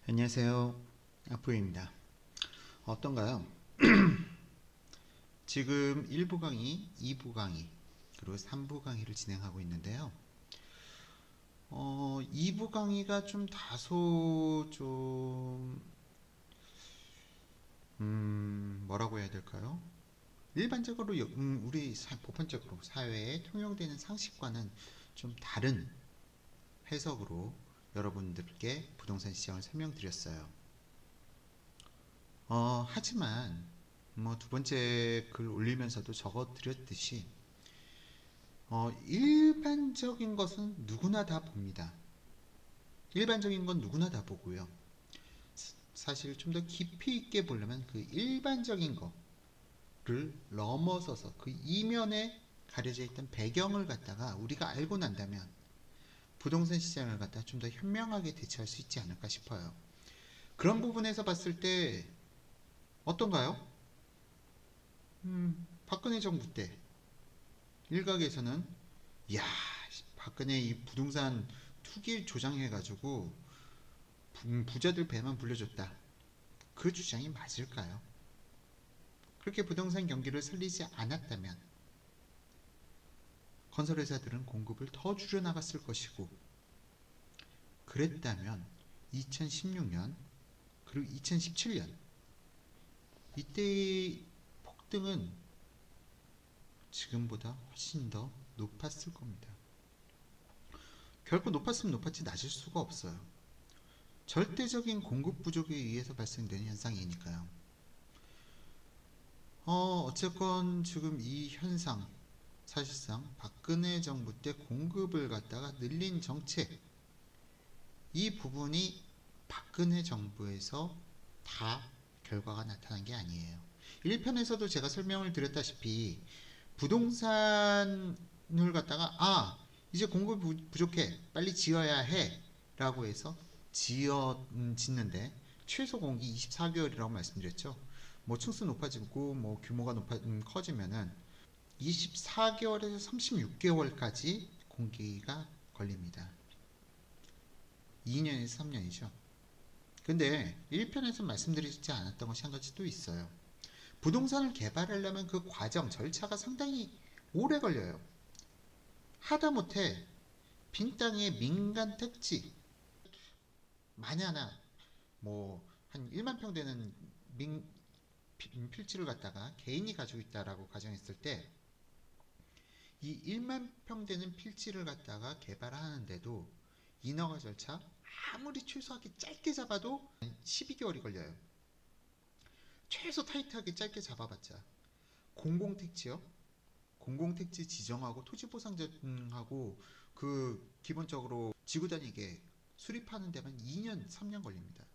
안녕하세요. 아프입니다. 어떤가요? 지금 1부 강의, 2부 강의, 그리고 3부 강의를 진행하고 있는데요. 2부 강의가 좀 다소 뭐라고 해야 될까요? 일반적으로 우리 보편적으로 사회에 통용되는 상식과는 좀 다른 해석으로 여러분들께 부동산 시장을 설명드렸어요. 하지만 뭐 두 번째 글 올리면서도 적어드렸듯이 일반적인 것은 누구나 다 봅니다. 일반적인 건 누구나 다 보고요. 사실 좀 더 깊이 있게 보려면 그 일반적인 거를 넘어서서 그 이면에 가려져 있던 배경을 갖다가 우리가 알고 난다면 부동산 시장을 갖다 좀 더 현명하게 대처할 수 있지 않을까 싶어요. 그런 부분에서 봤을 때 어떤가요? 박근혜 정부 때 일각에서는 야 박근혜 이 부동산 투기 조장해가지고 부자들 배만 불려줬다. 그 주장이 맞을까요? 그렇게 부동산 경기를 살리지 않았다면 건설회사들은 공급을 더 줄여나갔을 것이고, 그랬다면 2016년 그리고 2017년 이때의 폭등은 지금보다 훨씬 더 높았을 겁니다. 결코 높았으면 높았지 낮을 수가 없어요. 절대적인 공급 부족에 의해서 발생되는 현상이니까요. 어쨌건 지금 이 현상, 사실상 박근혜 정부 때 공급을 갖다가 늘린 정책, 이 부분이 박근혜 정부에서 다 결과가 나타난 게 아니에요. 1편에서도 제가 설명을 드렸다시피 부동산을 갖다가 이제 공급이 부족해 빨리 지어야 해 라고 해서 짓는데 최소 공기 24개월이라고 말씀드렸죠. 뭐 층수 높아지고 뭐 규모가 커지면은 24개월에서 36개월까지 공기가 걸립니다. 2년에서 3년이죠. 근데 1편에서 말씀드리지 않았던 것이 한 가지 또 있어요. 부동산을 개발하려면 그 과정, 절차가 상당히 오래 걸려요. 하다못해 빈 땅에 민간 택지, 마냐나 뭐 한 1만 평 되는 필지를 갖다가 개인이 가지고 있다라고 가정했을 때 이 1만 평 되는 필지를 갖다가 개발하는데도 인허가 절차 아무리 최소하게 짧게 잡아도 12개월이 걸려요. 최소 타이트하게 짧게 잡아봤자 공공택지요. 공공택지 지정하고 토지보상하고 그 기본적으로 지구단위계 수립하는 데만 2년 3년 걸립니다.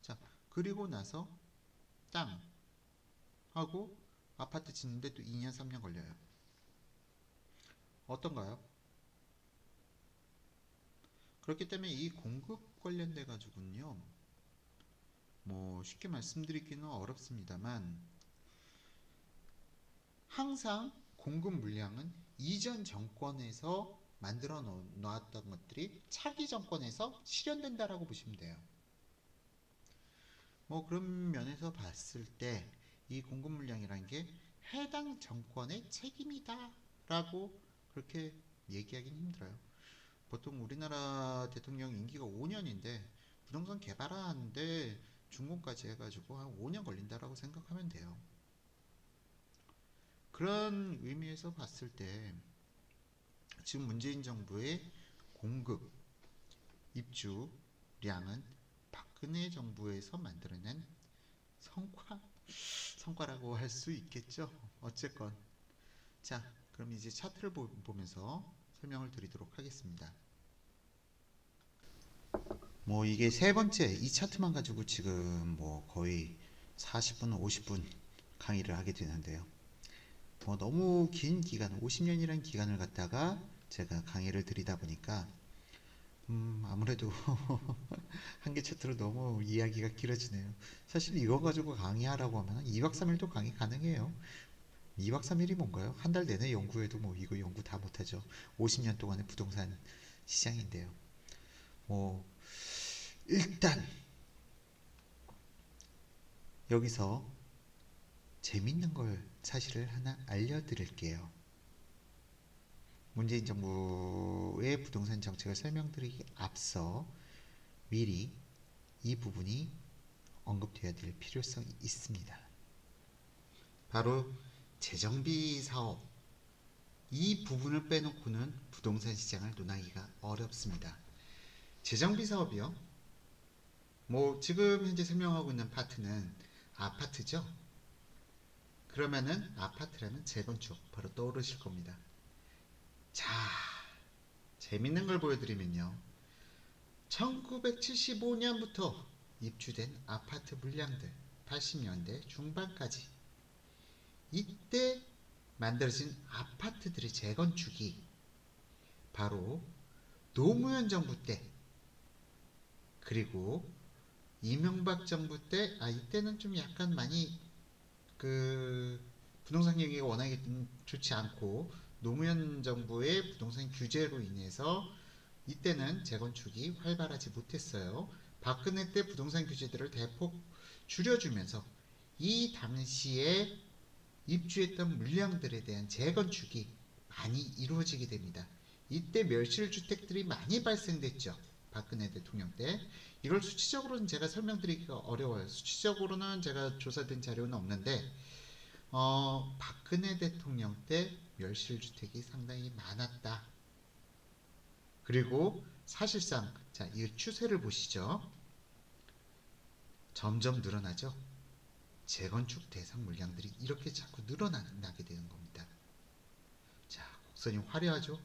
자, 그리고 나서 땅 하고 아파트 짓는데 또 2년 3년 걸려요. 어떤가요? 그렇기 때문에 이 공급 관련돼 가지고는요, 뭐 쉽게 말씀드리기는 어렵습니다만 항상 공급 물량은 이전 정권에서 만들어 놓았던 것들이 차기 정권에서 실현된다라고 보시면 돼요. 뭐 그런 면에서 봤을 때 이 공급 물량이라는 게 해당 정권의 책임이다 라고 그렇게 얘기하기는 힘들어요. 보통 우리나라 대통령 임기가 5년인데 부동산 개발하는데 준공까지 해가지고 한 5년 걸린다라고 생각하면 돼요. 그런 의미에서 봤을 때 지금 문재인 정부의 공급 입주량은 박근혜 정부에서 만들어낸 성과라고 할 수 있겠죠. 어쨌건 자, 그럼 이제 차트를 보면서 설명을 드리도록 하겠습니다. 뭐 이게 세 번째 이 차트만 가지고 지금 뭐 거의 40분 50분 강의를 하게 되는데요. 뭐 너무 긴 기간 50년이라는 기간을 갖다가 제가 강의를 드리다 보니까 아무래도 한 개 차트로 너무 이야기가 길어지네요. 사실 이거 가지고 강의하라고 하면 2박 3일도 강의 가능해요. 2박 3일이 뭔가요? 한 달 내내 연구해도 뭐 이거 연구 다 못하죠. 50년 동안의 부동산 시장인데요. 뭐 일단 여기서 재밌는 걸 사실을 하나 알려드릴게요. 문재인 정부의 부동산 정책을 설명드리기 앞서 미리 이 부분이 언급되어야 될 필요성이 있습니다. 바로 재정비 사업, 이 부분을 빼놓고는 부동산 시장을 논하기가 어렵습니다. 재정비 사업이요? 뭐 지금 현재 설명하고 있는 파트는 아파트죠? 그러면은 아파트라면 재건축 바로 떠오르실 겁니다. 자, 재밌는 걸 보여드리면요. 1975년부터 입주된 아파트 물량들 80년대 중반까지 이때 만들어진 아파트들의 재건축이 바로 노무현 정부 때 그리고 이명박 정부 때 이때는 좀 약간 많이 부동산 경기가 워낙에 좋지 않고 노무현 정부의 부동산 규제로 인해서 이때는 재건축이 활발하지 못했어요. 박근혜 때 부동산 규제들을 대폭 줄여주면서 이 당시에 입주했던 물량들에 대한 재건축이 많이 이루어지게 됩니다. 이때 멸실주택들이 많이 발생됐죠. 박근혜 대통령 때. 이걸 수치적으로는 제가 설명드리기가 어려워요. 수치적으로는 제가 조사된 자료는 없는데 박근혜 대통령 때 멸실주택이 상당히 많았다. 그리고 사실상 이 추세를 보시죠. 점점 늘어나죠. 재건축 대상 물량들이 이렇게 자꾸 늘어나게 되는 겁니다. 자, 곡선이 화려하죠?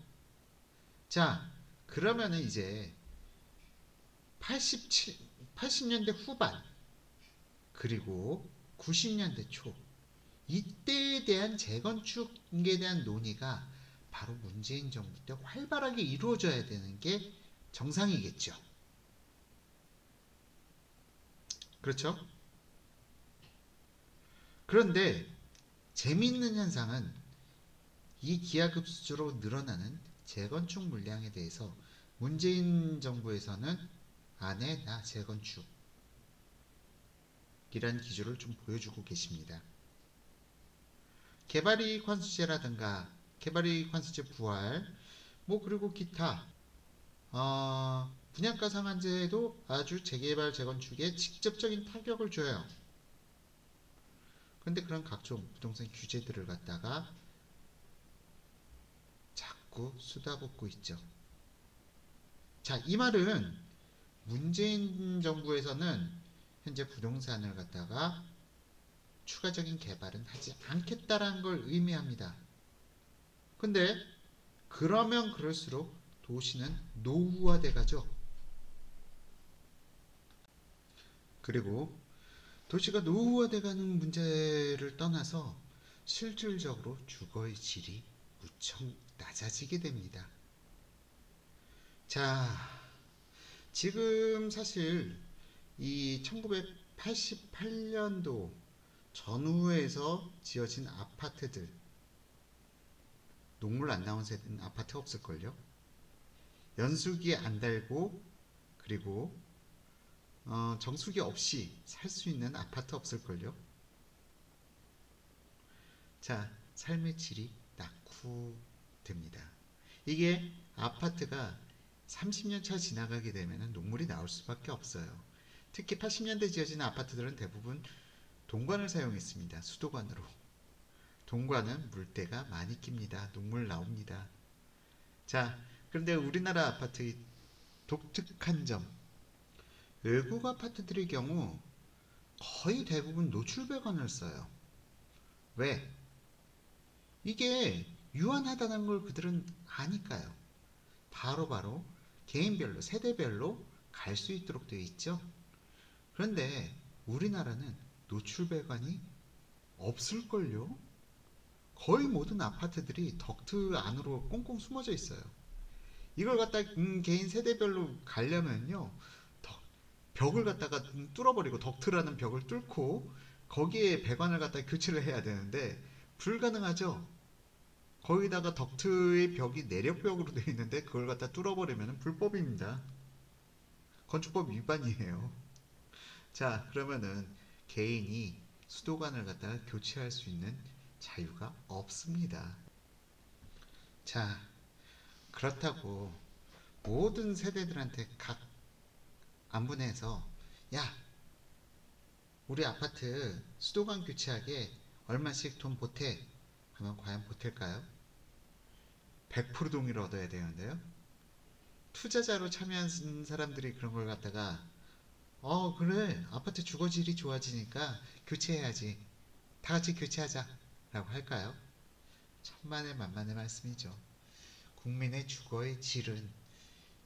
자, 그러면은 이제 80년대 후반 그리고 90년대 초 이때에 대한 재건축에 대한 논의가 바로 문재인 정부 때 활발하게 이루어져야 되는 게 정상이겠죠. 그렇죠? 그런데 재미있는 현상은 이 기하급수적으로 늘어나는 재건축 물량에 대해서 문재인 정부에서는 안 해, 나 재건축 이란 기조를 좀 보여주고 계십니다. 개발이익 환수제라든가 개발이익 환수제 부활 그리고 기타 분양가 상한제도 아주 재개발 재건축에 직접적인 타격을 줘요. 그런데 그런 각종 부동산 규제들을 갖다가 자꾸 쏟아붓고 있죠. 자, 이 말은 문재인 정부에서는 현재 부동산을 갖다가 추가적인 개발은 하지 않겠다라는 걸 의미합니다. 근데 그러면 그럴수록 도시는 노후화돼 가죠. 그리고 도시가 노후화돼 가는 문제를 떠나서 실질적으로 주거의 질이 무척 낮아지게 됩니다. 자, 지금 사실 이 1988년도 전후에서 지어진 아파트들 녹물 안 나온 세대는 아파트 없을걸요? 연수기 안 달고 그리고 정수기 없이 살 수 있는 아파트 없을걸요? 자, 삶의 질이 낙후됩니다. 이게 아파트가 30년 차 지나가게 되면 녹물이 나올 수밖에 없어요. 특히 80년대 지어진 아파트들은 대부분 동관을 사용했습니다. 수도관으로. 동관은 물때가 많이 낍니다. 녹물 나옵니다. 자, 그런데 우리나라 아파트의 독특한 점, 외국 아파트들의 경우 거의 대부분 노출배관을 써요. 왜? 이게 유한하다는 걸 그들은 아니까요. 바로바로 개인별로 세대별로 갈 수 있도록 되어 있죠. 그런데 우리나라는 노출배관이 없을걸요? 거의 모든 아파트들이 덕트 안으로 꽁꽁 숨어져 있어요. 이걸 갖다 개인 세대별로 가려면요, 벽을 갖다가 뚫어버리고 덕트라는 벽을 뚫고 거기에 배관을 갖다 교체를 해야 되는데 불가능하죠. 거기다가 덕트의 벽이 내력벽으로 되어 있는데 그걸 갖다 뚫어버리면 불법입니다. 건축법 위반이에요. 자, 그러면은 개인이 수도관을 갖다가 교체할 수 있는 자유가 없습니다. 자, 그렇다고 모든 세대들한테 각 안분해서 야, 우리 아파트 수도관 교체하게 얼마씩 돈 보태 하면 과연 보탤까요? 100% 동의를 얻어야 되는데요. 투자자로 참여한 사람들이 그런 걸 갖다가 그래, 아파트 주거질이 좋아지니까 교체해야지, 다 같이 교체하자 라고 할까요? 천만의 만만의 말씀이죠. 국민의 주거의 질은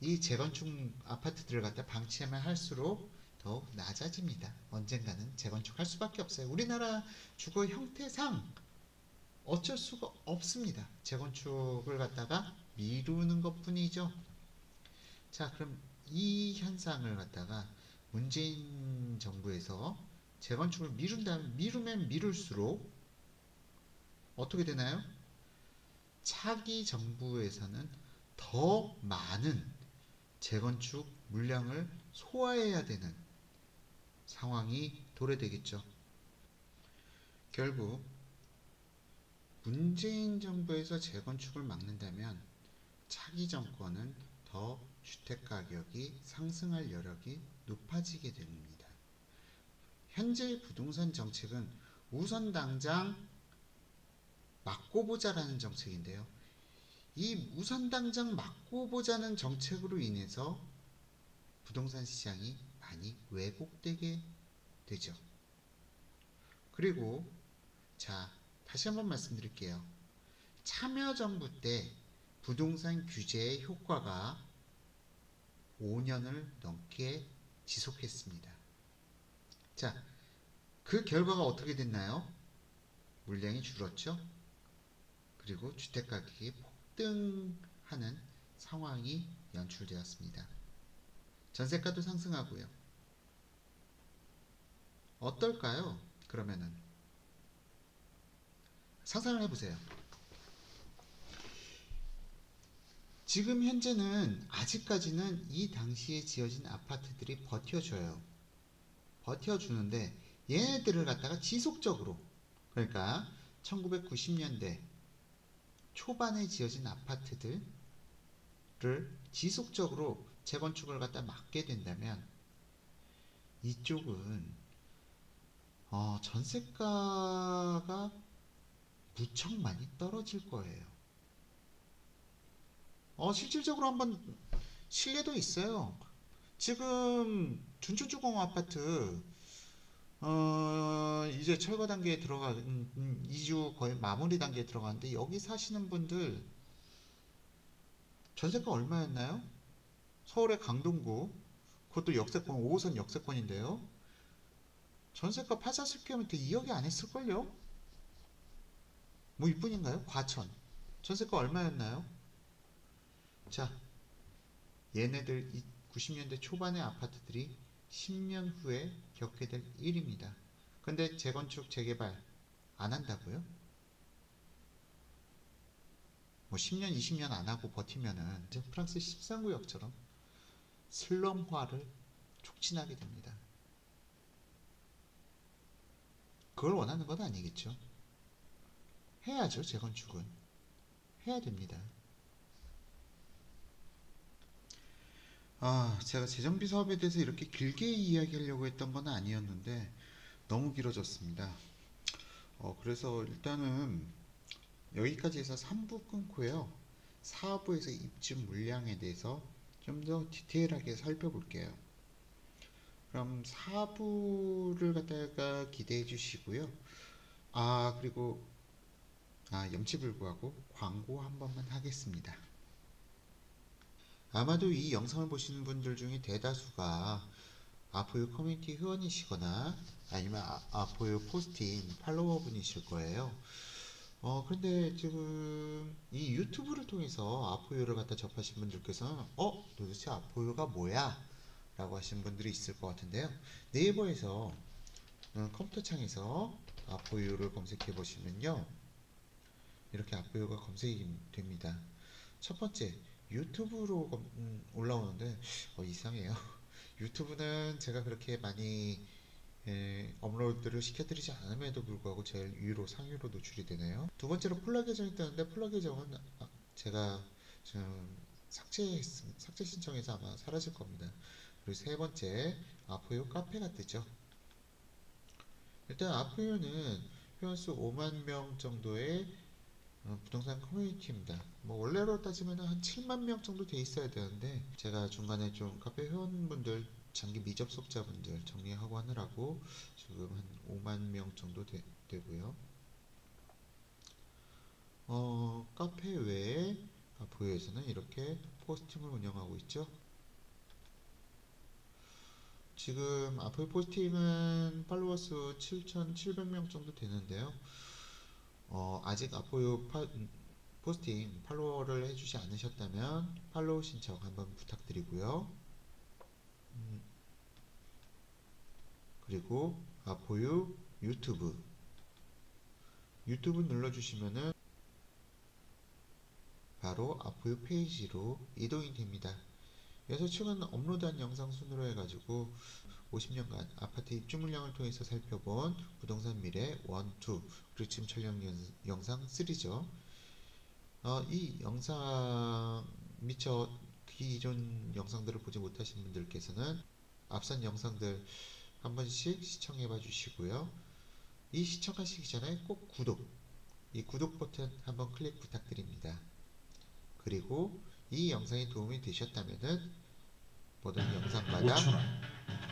이 재건축 아파트들을 갖다 방치하면 할수록 더욱 낮아집니다. 언젠가는 재건축할 수밖에 없어요. 우리나라 주거 형태상 어쩔 수가 없습니다. 재건축을 갖다가 미루는 것 뿐이죠. 자, 그럼 이 현상을 갖다가 문재인 정부에서 재건축을 미루면 미룰수록 어떻게 되나요? 차기 정부에서는 더 많은 재건축 물량을 소화해야 되는 상황이 도래되겠죠. 결국 문재인 정부에서 재건축을 막는다면 차기 정권은 더 주택 가격이 상승할 여력이 높아지게 됩니다. 현재 부동산 정책은 우선 당장 막고 보자라는 정책인데요. 이 우선 당장 막고 보자는 정책으로 인해서 부동산 시장이 많이 왜곡되게 되죠. 그리고 자, 다시 한번 말씀드릴게요. 참여정부 때 부동산 규제의 효과가 5년을 넘게 지속했습니다. 자, 그 결과가 어떻게 됐나요? 물량이 줄었죠? 그리고 주택가격이 폭등하는 상황이 연출되었습니다. 전세가도 상승하고요. 어떨까요? 그러면은 상상을 해보세요. 지금 현재는 아직까지는 이 당시에 지어진 아파트들이 버텨줘요. 버텨주는데 얘네들을 갖다가 지속적으로, 그러니까 1990년대 초반에 지어진 아파트들을 지속적으로 재건축을 갖다 막게 된다면 이쪽은 전세가가 무척 많이 떨어질 거예요. 실질적으로 한번 신뢰도 있어요. 지금 춘천주공 아파트 이제 철거 단계에 이주 거의 마무리 단계에 들어가는데 여기 사시는 분들 전세가 얼마였나요? 서울의 강동구, 그것도 역세권 5호선 역세권인데요. 전세가 파산을 하면 2억이 안 했을걸요? 뭐 이뿐인가요? 과천 전세가 얼마였나요? 자, 얘네들 90년대 초반의 아파트들이 10년 후에 겪게 될 일입니다. 근데 재건축 재개발 안 한다고요? 뭐 10년 20년 안 하고 버티면은 프랑스 13구역처럼 슬럼화를 촉진하게 됩니다. 그걸 원하는 건 아니겠죠. 해야죠. 재건축은 해야 됩니다. 제가 재정비 사업에 대해서 이렇게 길게 이야기하려고 했던 건 아니었는데 너무 길어졌습니다. 그래서 일단은 여기까지 해서 3부 끊고요. 4부에서 입주 물량에 대해서 좀 더 디테일하게 살펴볼게요. 그럼 4부를 갖다가 기대해 주시고요. 그리고 염치불구하고 광고 한 번만 하겠습니다. 아마도 이 영상을 보시는 분들 중에 대다수가 아포유 커뮤니티 회원이시거나 아니면 아포유 포스팅 팔로워 분이실 거예요. 그런데 지금 이 유튜브를 통해서 아포유를 갖다 접하신 분들께서는 도대체 아포유가 뭐야? 라고 하시는 분들이 있을 것 같은데요. 네이버에서 컴퓨터 창에서 아포유를 검색해 보시면요. 이렇게 아포유가 검색이 됩니다. 첫 번째 유튜브로 올라오는데 이상해요. 유튜브는 제가 그렇게 많이 업로드를 시켜드리지 않음에도 불구하고 제일 위로 상위로 노출이 되네요. 두 번째로 폴라 계정이 뜨는데 폴라 계정은 제가 지금 삭제 신청해서 아마 사라질 겁니다. 그리고 세 번째 아포요 카페가 뜨죠. 일단 아포요는 회원수 5만 명 정도의 부동산 커뮤니티입니다. 뭐 원래로 따지면 한 7만 명 정도 돼 있어야 되는데 제가 중간에 좀 카페 회원분들 장기 미접속자분들 정리하고 하느라고 지금 한 5만 명 정도 되고요. 카페 외에 아포에서는 이렇게 포스팅을 운영하고 있죠. 지금 아포 포스팅은 팔로워 수 7,700명 정도 되는데요. 아직 아포요 포스팅 팔로워를 해주지 않으셨다면 팔로우 신청 한번 부탁드리고요. 그리고 아포유 유튜브 눌러주시면은 바로 아포유 페이지로 이동이 됩니다. 그래서 최근 업로드한 영상 순으로 해가지고 50년간 아파트 입주 물량을 통해서 살펴본 부동산 미래 1, 2 그리고 지금 촬영 영상 3죠. 이 영상 미처 기존 영상들을 보지 못하신 분들께서는 앞선 영상들 한 번씩 시청해 봐 주시고요. 이 시청하시기 전에 꼭 이 구독 버튼 한번 클릭 부탁드립니다. 그리고 이 영상이 도움이 되셨다면은 모든 영상마다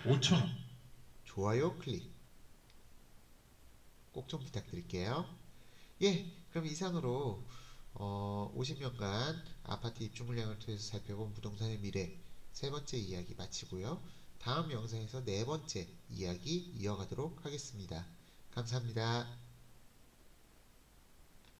5,000원 좋아요 클릭 꼭 좀 부탁드릴게요. 예, 그럼 이상으로 50년간 아파트 입주 물량을 통해서 살펴본 부동산의 미래 세 번째 이야기 마치고요. 다음 영상에서 네 번째 이야기 이어가도록 하겠습니다. 감사합니다.